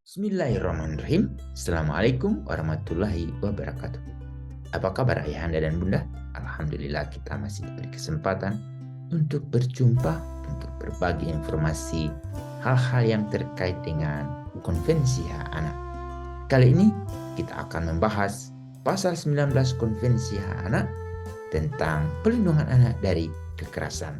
Bismillahirrahmanirrahim. Assalamualaikum warahmatullahi wabarakatuh. Apa kabar ayahanda dan bunda? Alhamdulillah kita masih diberi kesempatan untuk berjumpa, untuk berbagi informasi hal-hal yang terkait dengan Konvensi Hak Anak. Kali ini kita akan membahas pasal 19 Konvensi Hak Anak tentang pelindungan anak dari kekerasan.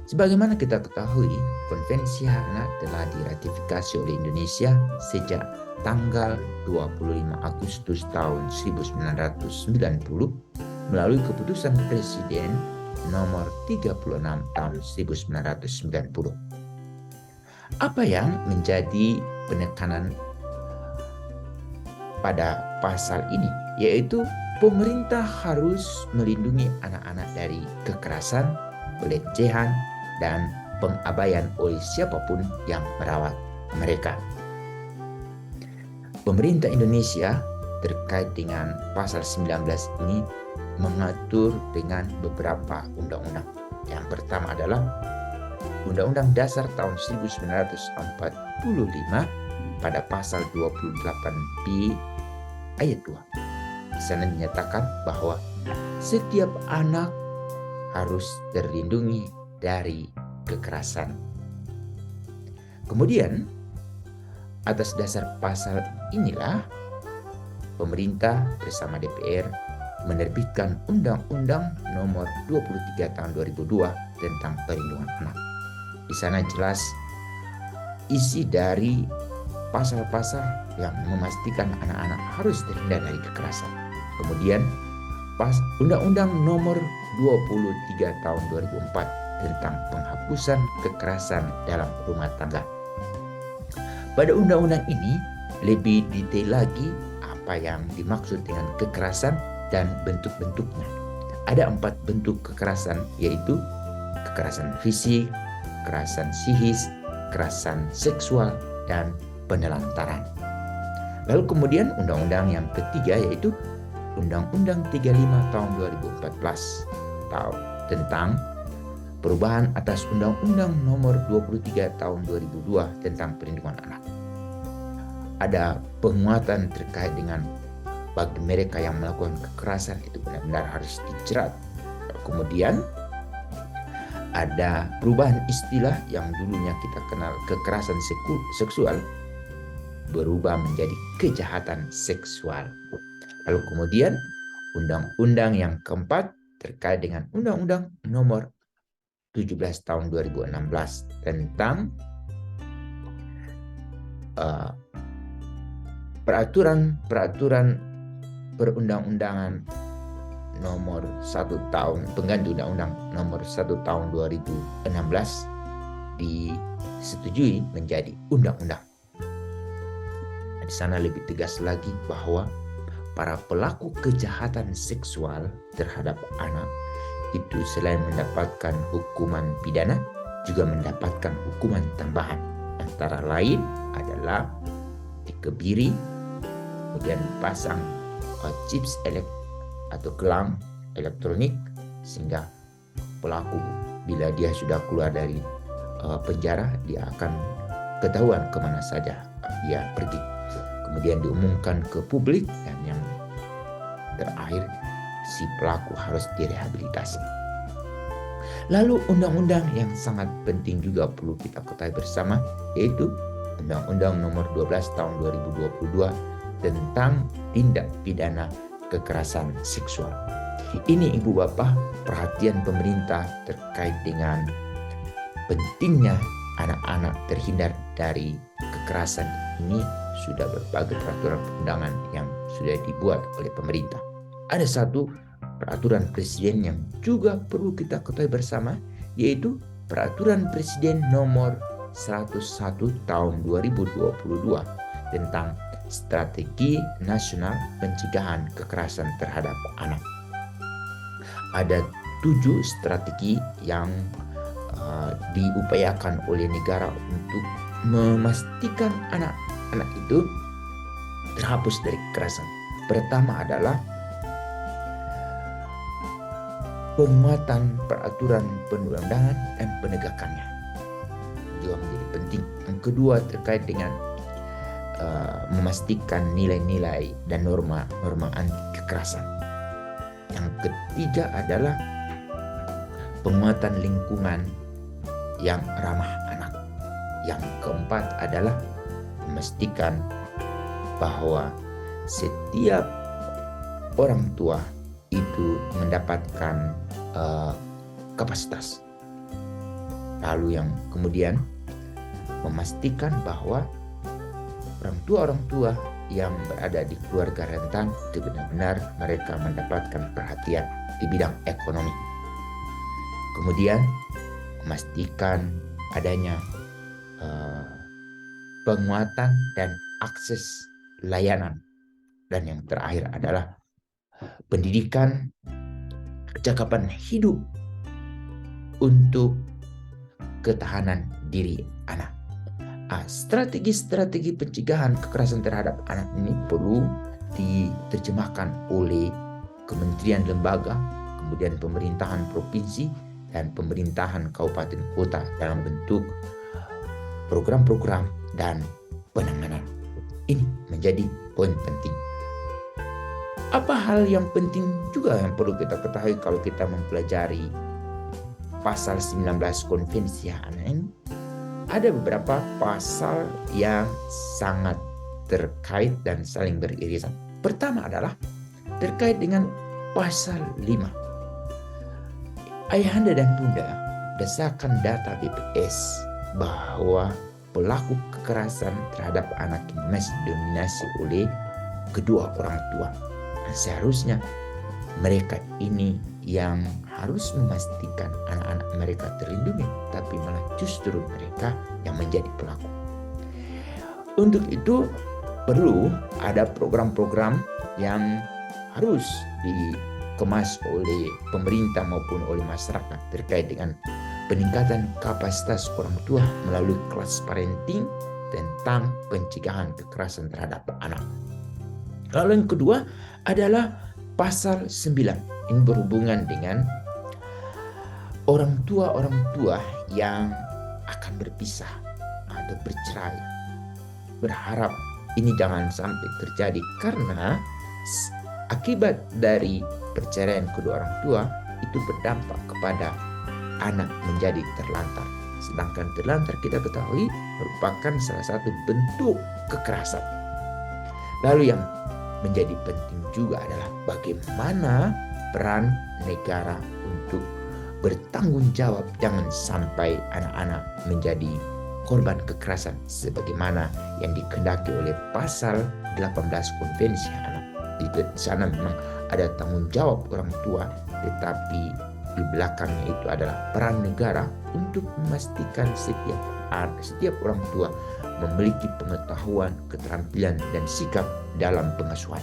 Sebagaimana kita ketahui, Konvensi Hak Anak telah diratifikasi oleh Indonesia sejak tanggal 25 Agustus tahun 1990 melalui keputusan Presiden nomor 36 tahun 1990. Apa yang menjadi penekanan pada pasal ini? Yaitu pemerintah harus melindungi anak-anak dari kekerasan, pelecehan, dan pengabaian oleh siapapun yang merawat mereka. Pemerintah Indonesia terkait dengan pasal 19 ini mengatur dengan beberapa undang-undang. Yang pertama adalah Undang-Undang Dasar tahun 1945 pada pasal 28B ayat 2. Di sana dinyatakan bahwa setiap anak harus terlindungi dari kekerasan. Kemudian, atas dasar pasal inilah pemerintah bersama DPR menerbitkan Undang-Undang Nomor 23 Tahun 2002 tentang perlindungan anak. Di sana jelas isi dari pasal-pasal yang memastikan anak-anak harus terhindar dari kekerasan. Kemudian Undang-Undang Nomor 23 Tahun 2004 tentang penghapusan kekerasan dalam rumah tangga. Pada undang-undang ini lebih detail lagi apa yang dimaksud dengan kekerasan dan bentuk-bentuknya. Ada 4 bentuk kekerasan, yaitu kekerasan fisik, kekerasan psikis, kekerasan seksual, dan penelantaran. Lalu kemudian undang-undang yang ketiga yaitu Undang-Undang 35 tahun 2014 tentang perubahan atas Undang-Undang Nomor 23 tahun 2002 tentang perlindungan anak. Ada penguatan terkait dengan bagi mereka yang melakukan kekerasan itu benar-benar harus dijerat. Kemudian ada perubahan istilah yang dulunya kita kenal kekerasan seksual berubah menjadi kejahatan seksual. Lalu kemudian undang-undang yang keempat terkait dengan Undang-Undang Nomor 17 tahun 2016 tentang peraturan perundang-undangan nomor 1 tahun pengganti Undang-Undang Nomor 1 tahun 2016 disetujui menjadi undang-undang. Di sana lebih tegas lagi bahwa para pelaku kejahatan seksual terhadap anak itu selain mendapatkan hukuman pidana juga mendapatkan hukuman tambahan, antara lain adalah dikebiri, kemudian dipasang chips atau gelang elektronik sehingga pelaku bila dia sudah keluar dari penjara dia akan ketahuan kemana saja dia pergi. Kemudian diumumkan ke publik, dan yang terakhir si pelaku harus direhabilitasi. Lalu undang-undang yang sangat penting juga perlu kita ketahui bersama yaitu Undang-Undang Nomor 12 tahun 2022 tentang tindak pidana kekerasan seksual. Ini Ibu Bapak, perhatian pemerintah terkait dengan pentingnya anak-anak terhindar dari kekerasan ini sudah berbagai peraturan perundangan yang sudah dibuat oleh pemerintah. Ada satu peraturan presiden yang juga perlu kita ketahui bersama, yaitu Peraturan Presiden Nomor 101 Tahun 2022 tentang Strategi Nasional Pencegahan Kekerasan Terhadap Anak. Ada 7 strategi yang diupayakan oleh negara untuk memastikan anak-anak itu terhapus dari kekerasan. Pertama adalah penguatan peraturan perundangan dan penegakannya. juga menjadi penting. Yang kedua terkait dengan memastikan nilai-nilai dan norma anti kekerasan. Yang ketiga adalah penguatan lingkungan yang ramah anak. Yang keempat adalah memastikan bahwa setiap orang tua itu mendapatkan kapasitas. Lalu yang kemudian memastikan bahwa orang tua yang berada di keluarga rentan itu benar-benar mereka mendapatkan perhatian di bidang ekonomi. Kemudian memastikan adanya penguatan dan akses layanan. Dan yang terakhir adalah pendidikan kecakapan hidup untuk ketahanan diri anak. Strategi-strategi pencegahan kekerasan terhadap anak ini perlu diterjemahkan oleh kementerian lembaga, kemudian pemerintahan provinsi dan pemerintahan kabupaten kota dalam bentuk program-program dan penanganan. Ini menjadi poin penting. Apa hal yang penting juga yang perlu kita ketahui kalau kita mempelajari pasal 19 Konvensi Hak Anak ini? Ada beberapa pasal yang sangat terkait dan saling beririsan. Pertama adalah terkait dengan pasal 5. Ayahanda dan bunda, berdasarkan data BPS bahwa pelaku kekerasan terhadap anak ini masih didominasi oleh kedua orang tua. Seharusnya mereka ini yang harus memastikan anak-anak mereka terlindungi, tapi malah justru mereka yang menjadi pelaku. Untuk itu perlu ada program-program yang harus dikemas oleh pemerintah maupun oleh masyarakat terkait dengan peningkatan kapasitas orang tua melalui kelas parenting tentang pencegahan kekerasan terhadap anak. Lalu yang kedua adalah pasal 9. Ini berhubungan dengan orang tua yang akan berpisah atau bercerai. Berharap ini jangan sampai terjadi karena akibat dari perceraian kedua orang tua itu berdampak kepada anak menjadi terlantar. Sedangkan terlantar kita ketahui merupakan salah satu bentuk kekerasan. Lalu yang menjadi penting juga adalah bagaimana peran negara untuk bertanggung jawab jangan sampai anak-anak menjadi korban kekerasan sebagaimana yang dikehendaki oleh pasal 18 Konvensi Anak. Di sana memang ada tanggung jawab orang tua, tetapi di belakangnya itu adalah peran negara untuk memastikan setiap orang tua memiliki pengetahuan, keterampilan, dan sikap dalam pengasuhan.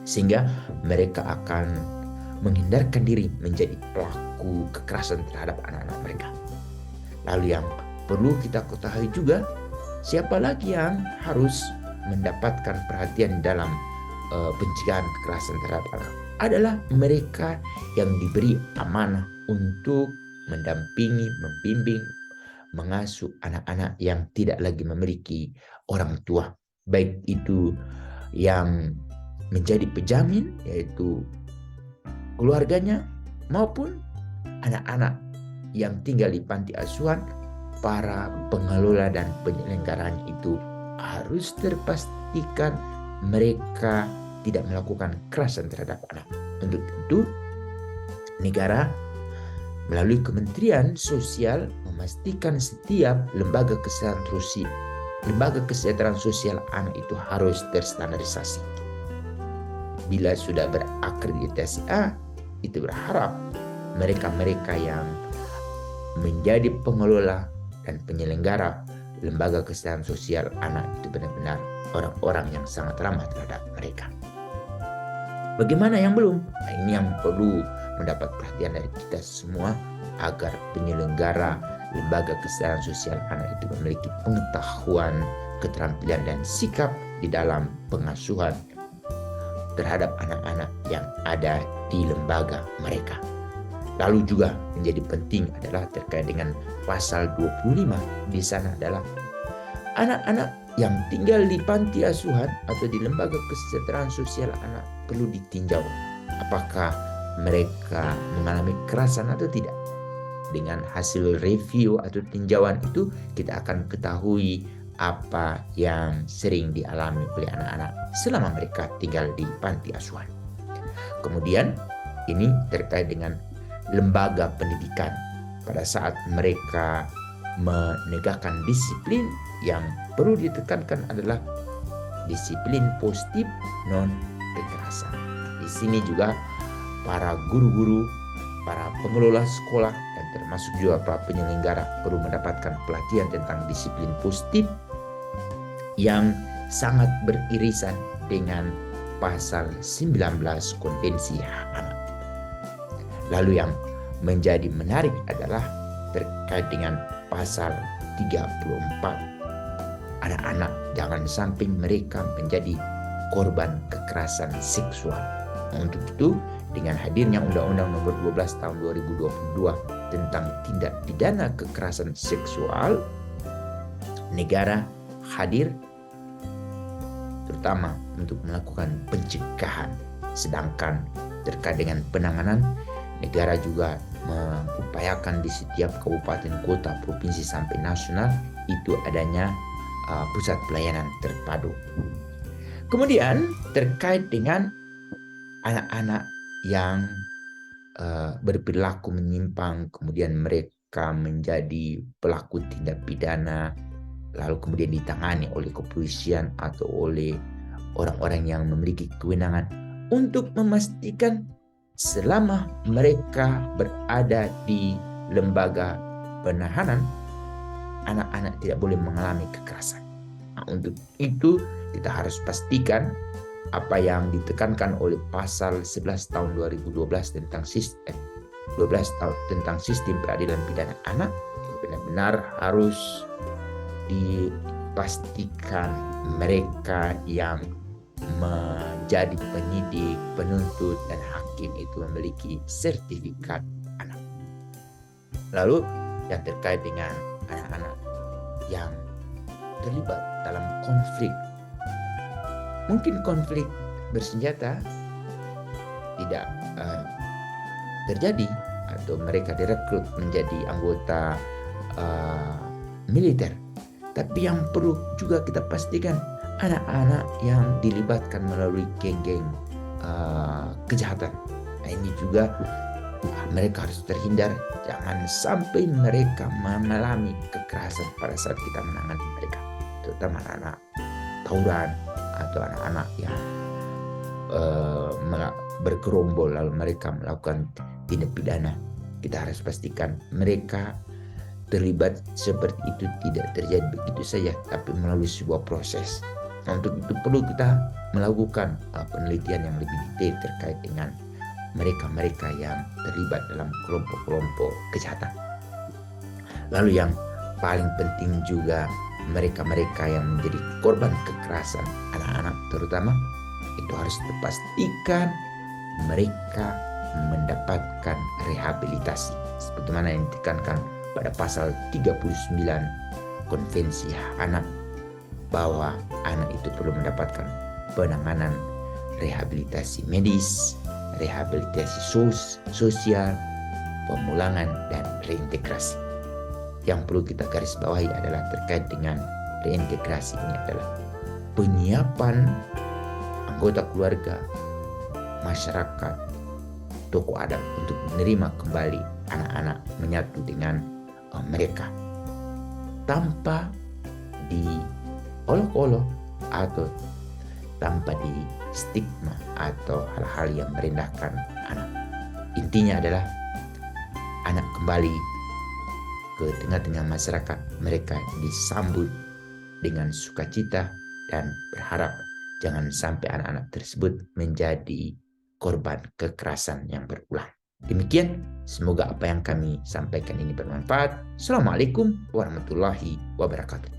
Sehingga mereka akan menghindarkan diri menjadi pelaku kekerasan terhadap anak-anak mereka. Lalu yang perlu kita ketahui juga, siapa lagi yang harus mendapatkan perhatian dalam pencegahan kekerasan terhadap anak? Adalah mereka yang diberi amanah untuk mendampingi, membimbing, mengasuh anak-anak yang tidak lagi memiliki orang tua. Baik itu yang menjadi penjamin, yaitu keluarganya, maupun anak-anak yang tinggal di panti asuhan. Para pengelola dan penyelenggaranya itu harus terpastikan mereka tidak melakukan kekerasan terhadap anak. Untuk itu, negara melalui Kementerian Sosial memastikan setiap lembaga kesejahteraan sosial anak itu harus terstandarisasi. Bila sudah berakreditasi A, itu berharap mereka-mereka yang menjadi pengelola dan penyelenggara lembaga kesehatan sosial anak itu benar-benar orang-orang yang sangat ramah terhadap mereka. Bagaimana yang belum? Nah, ini yang perlu mendapat perhatian dari kita semua agar penyelenggara lembaga kesehatan sosial anak itu memiliki pengetahuan, keterampilan, dan sikap di dalam pengasuhan terhadap anak-anak yang ada di lembaga mereka. Lalu juga menjadi penting adalah terkait dengan pasal 25. Di sana adalah anak-anak yang tinggal di panti asuhan atau di lembaga kesejahteraan sosial anak perlu ditinjau apakah mereka mengalami kekerasan atau tidak. Dengan hasil review atau tinjauan itu kita akan ketahui apa yang sering dialami oleh anak-anak selama mereka tinggal di panti asuhan. Kemudian ini terkait dengan lembaga pendidikan. Pada saat mereka menegakkan disiplin, yang perlu ditekankan adalah disiplin positif non kekerasan. Di sini juga para guru-guru, para pengelola sekolah, dan termasuk juga para penyelenggara perlu mendapatkan pelatihan tentang disiplin positif yang sangat beririsan dengan pasal 19 Konvensi Hak Anak. Lalu yang menjadi menarik adalah terkait dengan pasal 34. Anak-anak jangan sampai mereka menjadi korban kekerasan seksual. Untuk itu, dengan hadirnya Undang-Undang Nomor 12 Tahun 2022 tentang tindak pidana kekerasan seksual, negara hadir terutama untuk melakukan pencegahan. Sedangkan terkait dengan penanganan, negara juga mengupayakan di setiap kabupaten, kota, provinsi sampai nasional itu adanya pusat pelayanan terpadu. Kemudian terkait dengan anak-anak yang berperilaku menyimpang, kemudian mereka menjadi pelaku tindak pidana, lalu kemudian ditangani oleh kepolisian atau oleh orang-orang yang memiliki kewenangan untuk memastikan selama mereka berada di lembaga penahanan, anak-anak tidak boleh mengalami kekerasan. Nah, untuk itu kita harus pastikan apa yang ditekankan oleh pasal 11 tahun 2012 tentang sistem 12 tahun tentang sistem peradilan pidana anak benar-benar harus dipastikan mereka yang menjadi penyidik, penuntut, dan hakim itu memiliki sertifikat anak. Lalu yang terkait dengan anak-anak yang terlibat dalam konflik, mungkin konflik bersenjata tidak terjadi atau mereka direkrut menjadi anggota militer, tapi yang perlu juga kita pastikan anak-anak yang dilibatkan melalui geng-geng kejahatan. Nah, ini juga mereka harus terhindar, jangan sampai mereka mengalami kekerasan pada saat kita menangani mereka, terutama anak-anak tawuran atau anak-anak yang bergerombol lalu mereka melakukan tindak pidana. Kita harus pastikan mereka terlibat seperti itu tidak terjadi begitu saja, tapi melalui sebuah proses. Nah, untuk itu perlu kita melakukan penelitian yang lebih detail terkait dengan mereka-mereka yang terlibat dalam kelompok-kelompok kejahatan. Lalu yang paling penting juga mereka-mereka yang menjadi korban kekerasan, anak-anak terutama, itu harus dipastikan mereka mendapatkan rehabilitasi sebagaimana yang ditekankan pada pasal 39 Konvensi Hak Anak, bahwa anak itu perlu mendapatkan penanganan rehabilitasi medis, rehabilitasi sosial, pemulangan, dan reintegrasi. Yang perlu kita garis bawahi adalah terkait dengan reintegrasi ini adalah penyiapan anggota keluarga, masyarakat, tokoh adat untuk menerima kembali anak-anak menyatu dengan mereka tanpa diolok-olok atau tanpa di stigma atau hal-hal yang merendahkan anak. Intinya adalah anak kembali ke tengah-tengah masyarakat, mereka disambut dengan sukacita dan berharap jangan sampai anak-anak tersebut menjadi korban kekerasan yang berulang. Demikian, semoga apa yang kami sampaikan ini bermanfaat. Assalamualaikum warahmatullahi wabarakatuh.